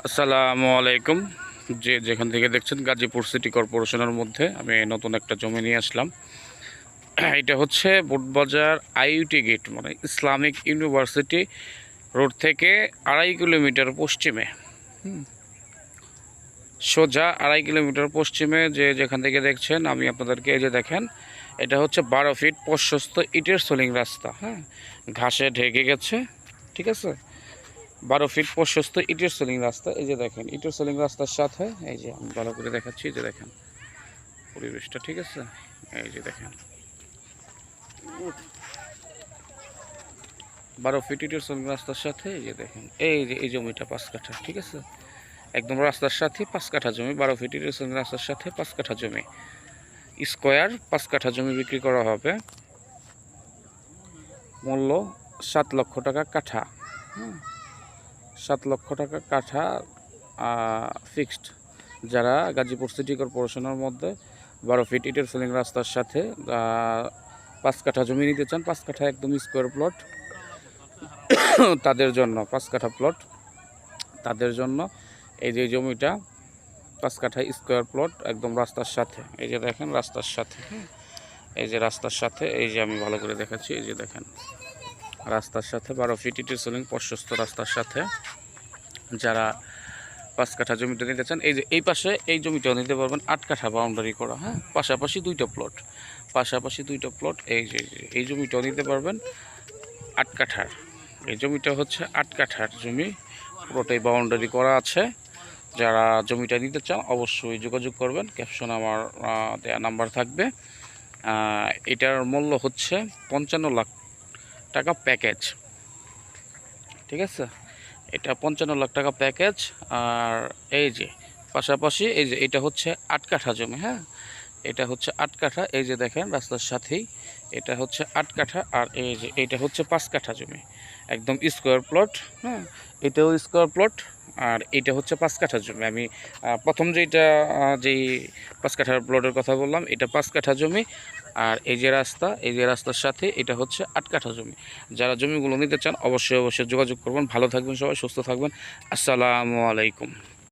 আসসালামু আলাইকুম। যে যেখান থেকে দেখছেন গাজীপুর সিটি কর্পোরেশনের মধ্যে আমি নতুন একটা জমি নিয়ে আসলাম। এটা হচ্ছে বোটবাজার আইইউটি গেট, মানে ইসলামিক ইউনিভার্সিটি রোড থেকে 2.5 কিলোমিটার পশ্চিমে, সোজা 2.5 কিলোমিটার পশ্চিমে যে যেখান থেকে দেখছেন আমি আপনাদেরকে এই যে দেখেন, এটা হচ্ছে 12 ফিট প্রশস্ত ইটের সোলিং রাস্তা। হ্যাঁ, ঘাসে ঢেকে গেছে, ঠিক আছে। 12 ফিট প্রশস্ত ইটের সোলিং রাস্তা। এই যে দেখেন ইটের সোলিং রাস্তার সাথে এই যে আমি ভালো করে দেখাচ্ছি, যে দেখেন পরিবেশটা, ঠিক আছে। এই যে দেখেন 12 ফিট ইটের সোলিং রাস্তার সাথে এই যে দেখেন এই যে এই জমিটা 5 কাঠা, ঠিক আছে। একদম রাস্তার সাথে 5 কাঠা জমি, 12 ফিট ইটের সোলিং রাস্তার সাথে 5 কাঠা জমি, স্কোয়ার 5 কাঠা জমি বিক্রি করা হবে। মূল্য 7 লক্ষ টাকা কাঠা। 7 লক্ষ টাকা কাঠা ফিক্সড। যারা গাজীপুর সিটি কর্পোরেশনের মধ্যে 12 ফিট ইটের সোলিং রাস্তার সাথে 5 কাঠা জমি নিতে চান, 5 কাঠা একদম স্কোয়ার প্লট, তাদের জন্য 5 কাঠা প্লট তাদের জন্য এই যে জমিটা 5 কাঠা স্কোয়ার প্লট একদম রাস্তার সাথে। এই যে দেখেন রাস্তার সাথে, এই যে রাস্তার সাথে, এই যে আমি ভালো করে দেখাচ্ছি, এই যে দেখেন রাস্তার সাথে 12 ফিট ইটের সোলিং প্রশস্ত রাস্তার সাথে যারা 5 কাঠা জমিটা নিতে চান, এই যে এই পাশে এই জমিটাও নিতে পারবেন, 8 কাঠা বাউন্ডারি করা। হ্যাঁ, পাশাপাশি দুইটা প্লট, এই যে এই জমিটাও নিতে পারবেন 8 কাঠার। এই জমিটা হচ্ছে 8 কাঠার জমি, পুরোটাই বাউন্ডারি করা আছে। যারা জমিটা নিতে চান অবশ্যই যোগাযোগ করবেন, ক্যাপশন আমার দেয়া নাম্বার থাকবে। এটার মূল্য হচ্ছে 55 লাখ টাকা প্যাকেজ, ঠিক আছে। এটা 55 লাখ টাকা প্যাকেজ। আর এই যে পাশাপাশি এই যে এটা হচ্ছে 8 কাঠা জমি। হ্যাঁ, এটা হচ্ছে 8 কাঠা, এই যে দেখেন রাস্তার সাথেই এটা হচ্ছে 8 কাঠা। আর এই যে এটা হচ্ছে 5 কাঠা জমি, একদম স্কোয়ার প্লট। হ্যাঁ, এটাও স্কোয়ার প্লট, আর এটা হচ্ছে 5 কাঠা জমি। আমি প্রথম যেই 5 কাঠার প্লটের কথা বললাম, এটা 5 কাঠা জমি। আর এই যে রাস্তার সাথে এটা হচ্ছে 8 কাঠা জমি। যারা জমিগুলো নিতে চান অবশ্যই যোগাযোগ করবেন। ভালো থাকবেন সবাই, সুস্থ থাকবেন। আসসালামু আলাইকুম।